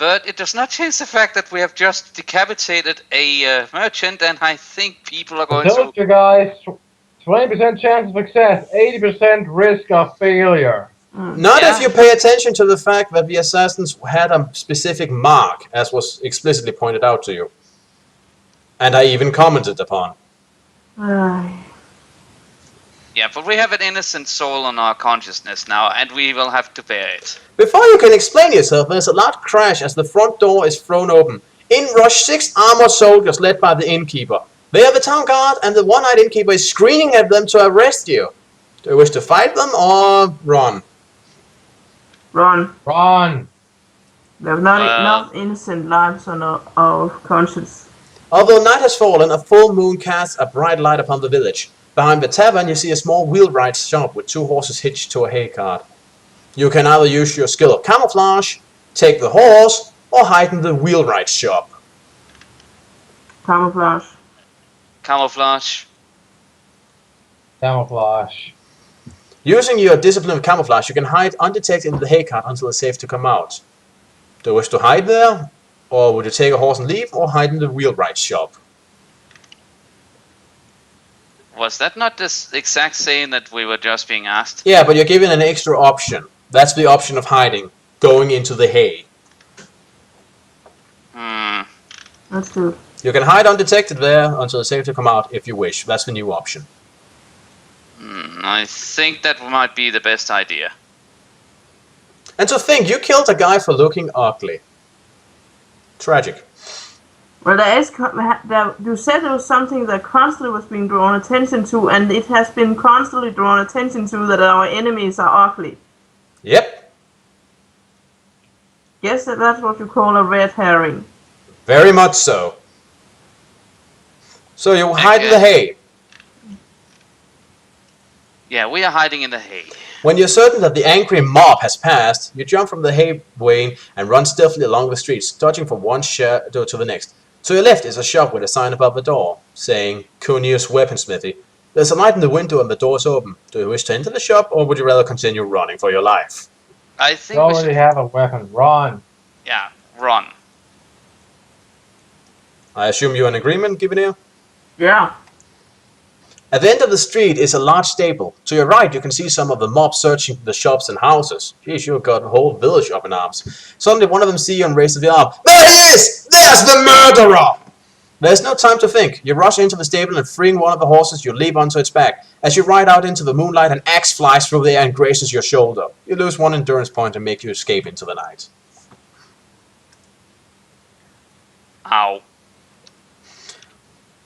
But it does not change the fact that we have just decapitated a merchant, and I think people are going I told you guys, 20% chance of success, 80% risk of failure. Not if you pay attention to the fact that the assassins had a specific mark, as was explicitly pointed out to you. And I even commented upon. Yeah, but we have an innocent soul on our consciousness now, and we will have to bear it. Before you can explain yourself, there's a loud crash as the front door is thrown open. In rush 6 armored soldiers led by the innkeeper. They are the town guard, and the one-eyed innkeeper is screaming at them to arrest you. Do you wish to fight them or run? Run. Run. There are not enough innocent lives on our conscience. Although night has fallen, a full moon casts a bright light upon the village. Behind the tavern you see a small wheelwright shop with 2 horses hitched to a hay cart. You can either use your skill of camouflage, take the horse, or hide in the wheelwright shop. Camouflage. Camouflage. Camouflage. Using your discipline of camouflage, you can hide undetected in the hay cart until it's safe to come out. Do you wish to hide there? Or would you take a horse and leave, or hide in the wheelwright shop? Was that not the exact same that we were just being asked? Yeah, but you're given an extra option. That's the option of hiding, going into the hay. That's true. You can hide undetected there until it's safe to come out if you wish. That's the new option. I think that might be the best idea. And to think, you killed a guy for looking ugly. Tragic. Well, you said there was something that constantly was being drawn attention to, and it has been constantly drawn attention to that our enemies are ugly. Yep. Guess that's what you call a red herring. Very much so. So you hide in the hay. Yeah, we are hiding in the hay. When you're certain that the angry mob has passed, you jump from the hay wain and run stealthily along the streets, dodging from one shadow to the next. To your left is a shop with a sign above the door, saying Cunius Weaponsmithy. There's a light in the window and the door is open. Do you wish to enter the shop, or would you rather continue running for your life? I think you already have a weapon. Run. Yeah, run. I assume you're in agreement, Givenir? Yeah. At the end of the street is a large stable. To your right, you can see some of the mob searching the shops and houses. Geez, you've got a whole village up in arms. Suddenly, one of them sees you and raises the arm. There he is! There's the murderer! There's no time to think. You rush into the stable and freeing one of the horses, you leap onto its back. As you ride out into the moonlight, an axe flies through the air and grazes your shoulder. You lose 1 endurance point and make you escape into the night. Ow.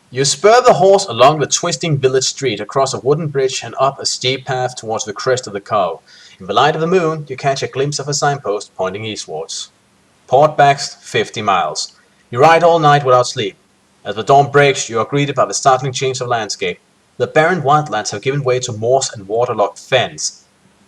You spur the horse along the twisting village street, across a wooden bridge and up a steep path towards the crest of the Cow. In the light of the moon, you catch a glimpse of a signpost pointing eastwards. Port Baxt, 50 miles. You ride all night without sleep. As the dawn breaks, you are greeted by the startling change of landscape. The barren wildlands have given way to moors and waterlogged fens,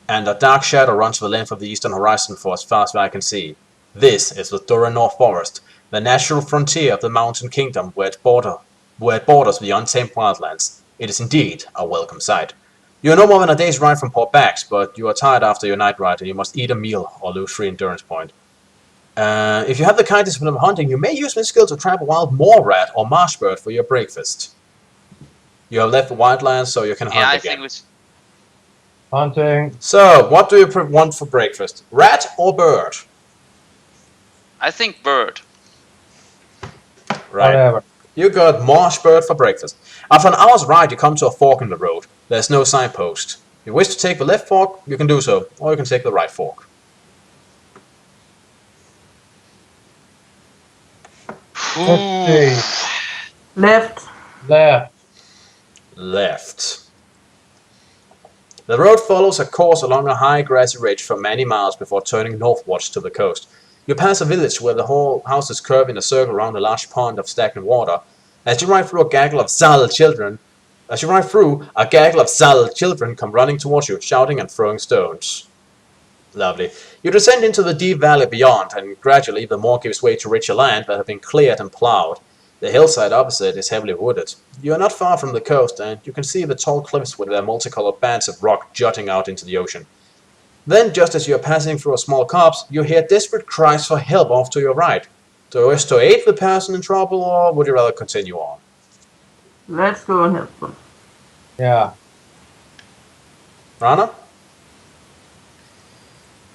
and a dark shadow runs the length of the eastern horizon for as far as I can see. This is the Duranor Forest, the natural frontier of the mountain kingdom where it borders the untamed wildlands. It is indeed a welcome sight. You are no more than a day's ride from Port Bax, but you are tired after your night ride and you must eat a meal or lose 3 endurance points. If you have the kind discipline of hunting, you may use this skill to trap a wild moor rat or marsh bird for your breakfast. You have left the wildlands, so you can hunt again. Hunting. So, what do you want for breakfast? Rat or bird? I think bird. Right. Whatever. You got marsh bird for breakfast. After an hour's ride, you come to a fork in the road. There's no signpost. If you wish to take the left fork, you can do so, or you can take the right fork. Let's see. Left. Left. Left. The road follows a course along a high grassy ridge for many miles before turning northwards to the coast. You pass a village where the whole houses curve in a circle around a large pond of stagnant water. As you ride through, a gaggle of Zal children come running towards you, shouting and throwing stones. Lovely. You descend into the deep valley beyond, and gradually the moor gives way to richer land that have been cleared and ploughed. The hillside opposite is heavily wooded. You are not far from the coast, and you can see the tall cliffs with their multicolored bands of rock jutting out into the ocean. Then, just as you are passing through a small copse, you hear desperate cries for help off to your right. Do you wish to aid the person in trouble, or would you rather continue on? Let's go and help them. Yeah. Rana?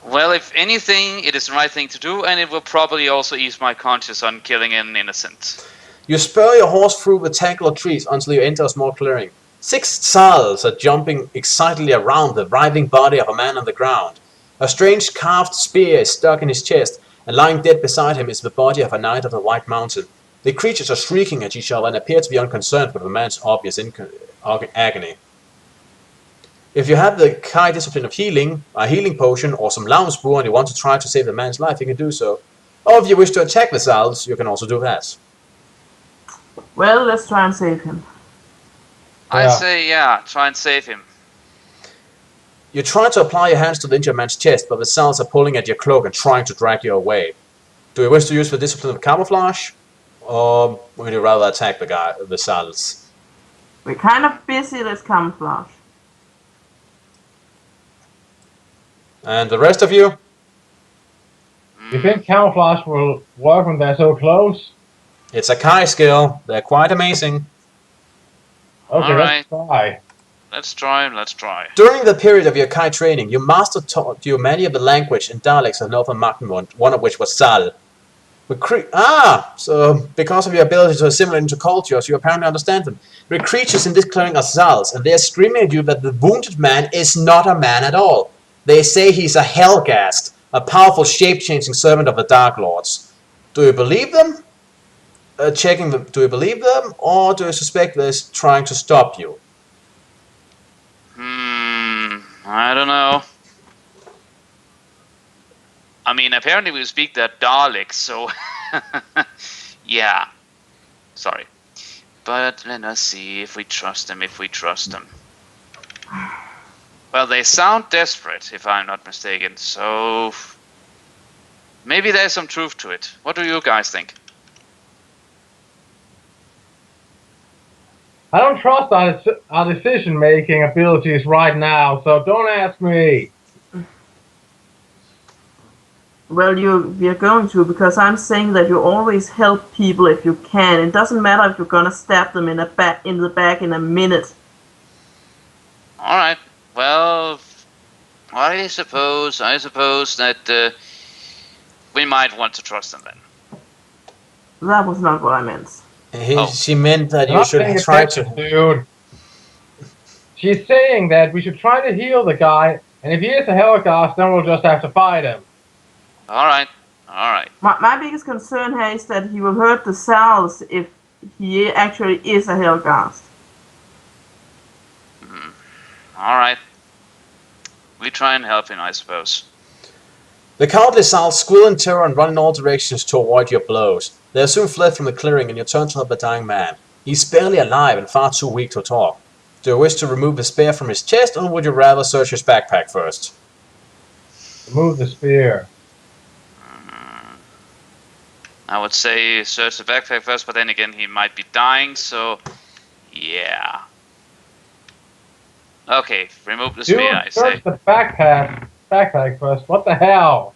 Well, if anything, it is the right thing to do, and it will probably also ease my conscience on killing an innocent. You spur your horse through the tangle of trees until you enter a small clearing. 6 Sals are jumping excitedly around the writhing body of a man on the ground. A strange carved spear is stuck in his chest, and lying dead beside him is the body of a knight of the White Mountain. The creatures are shrieking at each other and appear to be unconcerned with the man's obvious agony. If you have the high discipline of healing, a healing potion, or some Lavnsbur and you want to try to save the man's life, you can do so. Or if you wish to attack the Sals, you can also do that. Well, let's try and save him. I Yeah. say, yeah, try and save him. You try to apply your hands to the injured man's chest, but the Sals are pulling at your cloak and trying to drag you away. Do you wish to use the discipline of camouflage? Or would you rather attack the Sals? We're kind of busy, let's camouflage. And the rest of you? You think camouflage will work when they're so close? It's a Kai skill. They're quite amazing. Okay, Alright. let's try. Let's try. During the period of your Kai training, you mastered taught you many of the language and dialects of Northern Magdeburg, one of which was Sal. So because of your ability to assimilate into cultures, you apparently understand them. The creatures in this clearing are Sals, and they are screaming at you that the wounded man is not a man at all. They say he's a Helghast, a powerful shape-changing servant of the Dark Lords. Do you believe them? Do you believe them, or do you suspect they're trying to stop you? I don't know. I mean, apparently we speak that Dalek, so yeah. Sorry. But let us see if we trust them, Well, they sound desperate, if I'm not mistaken, so maybe there's some truth to it. What do you guys think? I don't trust our decision-making abilities right now, so don't ask me. Well, we're going to, because I'm saying that you always help people if you can. It doesn't matter if you're gonna stab them in the back in a minute. Alright, well, I suppose that we might want to trust them then. That was not what I meant. She meant that you Not should paying try attention, to... dude. She's saying that we should try to heal the guy, and if he is a Helghast, then we'll just have to fight him. Alright. My biggest concern here is that he will hurt the Sals if he actually is a Helghast. Alright. We try and help him, I suppose. The cowardly Sals squeal in terror and run in all directions to avoid your blows. They have soon fled from the clearing and you turn to help the dying man. He's barely alive and far too weak to talk. Do you wish to remove the spear from his chest, or would you rather search his backpack first? Remove the spear. I would say search the backpack first, but then again he might be dying, so yeah. Okay, remove the Dude, spear, I say. search the backpack first. What the hell?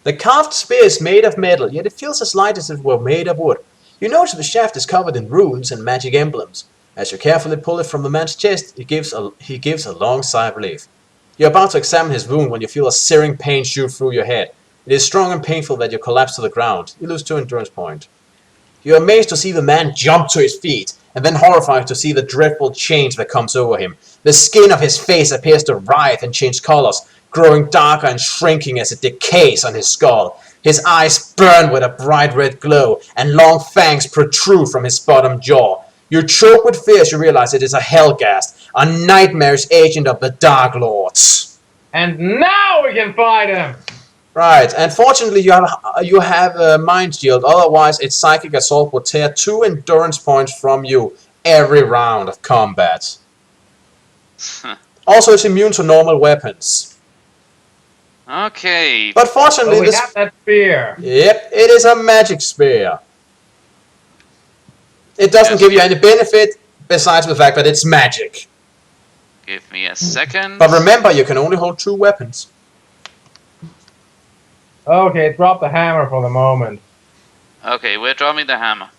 The carved spear is made of metal, yet it feels as light as if it were made of wood. You notice the shaft is covered in runes and magic emblems. As you carefully pull it from the man's chest, he gives a long sigh of relief. You're about to examine his wound when you feel a searing pain shoot through your head. It is strong and painful that you collapse to the ground. You lose 2 endurance points. You are amazed to see the man jump to his feet, and then horrified to see the dreadful change that comes over him. The skin of his face appears to writhe and change colors, growing darker and shrinking as it decays on his skull. His eyes burn with a bright red glow, and long fangs protrude from his bottom jaw. You choke with fear as you realize it is a Helghast, a nightmarish agent of the Dark Lords. And now we can fight him! Right, and fortunately you have a mind shield, otherwise its psychic assault would tear 2 endurance points from you every round of combat. Also, it's immune to normal weapons. Okay. But fortunately, So we have that spear. Yep, it is a magic spear. It doesn't Yes. give you any benefit besides the fact that it's magic. Give me a second. But remember, you can only hold 2 weapons. Okay, drop the hammer for the moment. Okay, we're dropping the hammer.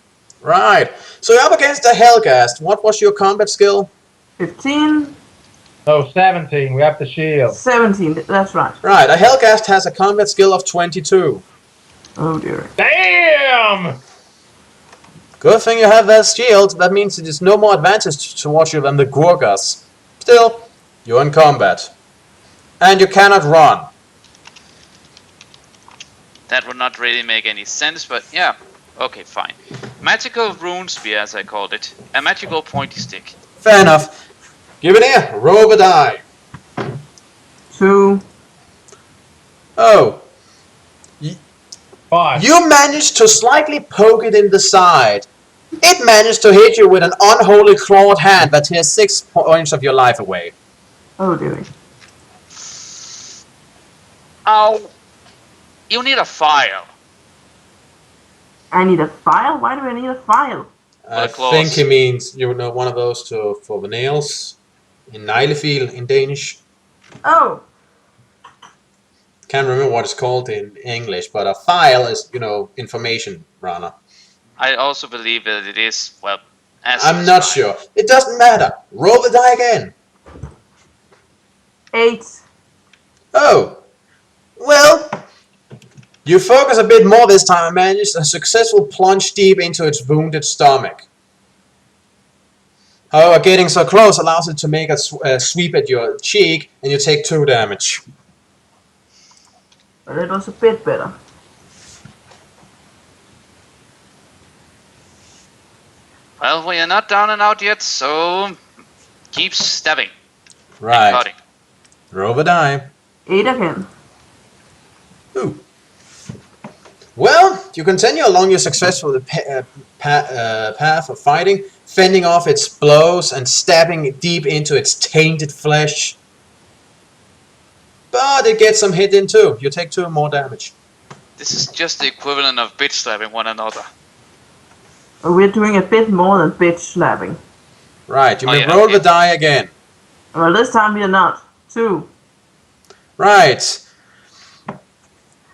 Right. So you're up against the Helghast. What was your combat skill? 15, No, 17. We have the shield. 17. That's right. Right. A Helghast has a combat skill of 22. Oh dear. Damn! Good thing you have that shield. That means it is no more advantage towards you than the Gorgas. Still, you're in combat. And you cannot run. That would not really make any sense, but yeah. Okay, fine. Magical rune spear, as I called it. A magical pointy stick. Fair enough. Give it here. Roll a die. 2. Oh. 5. You managed to slightly poke it in the side. It managed to hit you with an unholy clawed hand that tears 6 points of your life away. Oh dear. Ow! You need a file. I need a file? Why do I need a file? I claws. think he means, you know, one of those for the nails. In Neglefil in Danish. Oh. Can't remember what it's called in English, but a file is, you know, information, Rana. I also believe that it is, well, as I'm not sure. It doesn't matter. Roll the die again. 8. Oh. Well, you focus a bit more this time and manage a successful plunge deep into its wounded stomach. However, getting so close allows it to make a sweep at your cheek, and you take 2 damage. But it was a bit better. Well, we are not down and out yet, so keep stabbing. Right. And cutting. Roll the die. 8 again. Ooh. Well, you continue along your successful path of fighting, fending off its blows and stabbing deep into its tainted flesh. But it gets some hit in too. You take 2 more damage. This is just the equivalent of bitch slapping one another. Oh, we're doing a bit more than bitch slapping. Right, you Oh, may yeah, roll okay. the die again. Well, this time we are not. 2. Right.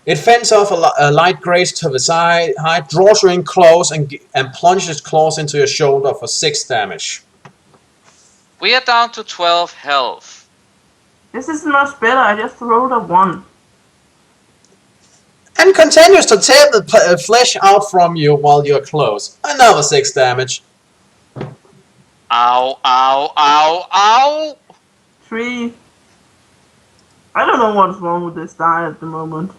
It fends off a light graze to the side, draws you in close, and plunges its claws into your shoulder for 6 damage. We are down to 12 health. This is much better. I just rolled a 1. And continues to tear the flesh out from you while you're close. Another 6 damage. Ow, ow, ow, ow! 3. I don't know what's wrong with this die at the moment.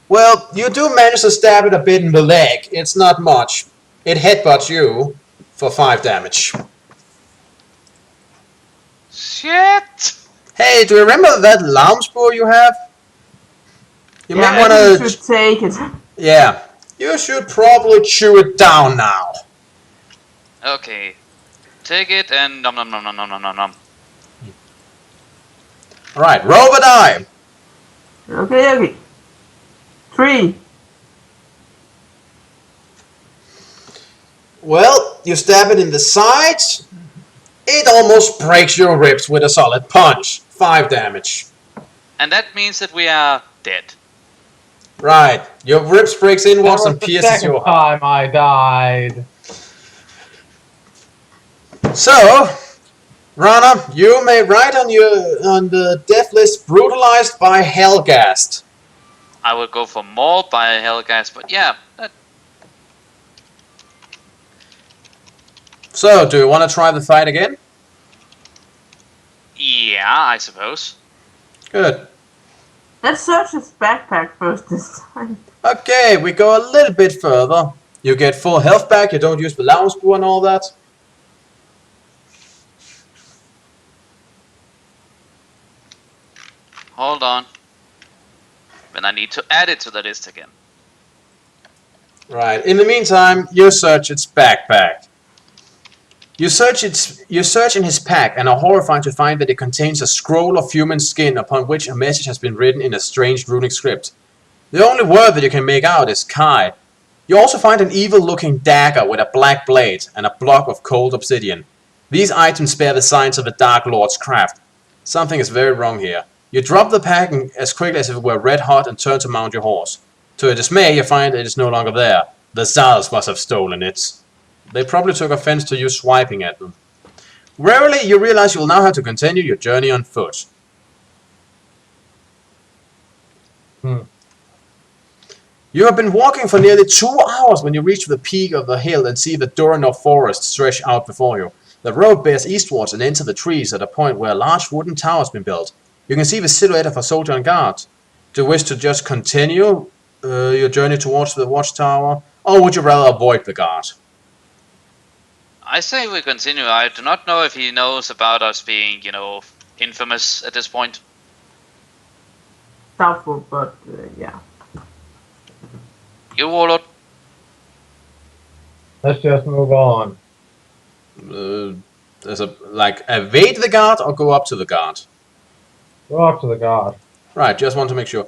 Well, you do manage to stab it a bit in the leg. It's not much. It headbutts you for 5 damage. Shit! Hey, do you remember that Laumspur you have? You might Yeah, want you should take it. Yeah, you should probably chew it down now. Okay. Take it and nom nom nom nom nom nom nom nom. Alright, roll the die. Okay. 3. Well, you stab it in the sides. It almost breaks your ribs with a solid punch. 5 damage. And that means that we are dead. Right, your ribs breaks That inwards was and the pierces second your heart. time I died. So, Rana, you may write on the death list brutalized by Helghast. I would go for mauled by a Helghast, but yeah. So, do you want to try the fight again? Yeah, I suppose. Good. Let's search his backpack first this time. Okay, we go a little bit further. You get full health back, you don't use the Laumspur and all that. Hold on. Then I need to add it to the list again. Right, in the meantime, you search its backpack. You search in his pack and are horrified to find that it contains a scroll of human skin upon which a message has been written in a strange runic script. The only word that you can make out is Kai. You also find an evil-looking dagger with a black blade and a block of cold obsidian. These items bear the signs of the Dark Lord's craft. Something is very wrong here. You drop the packing as quickly as if it were red hot and turn to mount your horse. To your dismay, you find it is no longer there. The Zals must have stolen it. They probably took offense to you swiping at them. Rarely, you realize you will now have to continue your journey on foot. You have been walking for nearly 2 hours when you reach the peak of the hill and see the Duranor forest stretch out before you. The road bears eastwards and into the trees at a point where a large wooden tower has been built. You can see the silhouette of a soldier on guard. Do you wish to just continue your journey towards the watchtower, or would you rather avoid the guard? I say we continue. I do not know if he knows about us being, infamous at this point. Doubtful, but yeah. You, Warlord? Let's just move on. There's evade the guard or go up to the guard? Go up to the guard. Right, just want to make sure.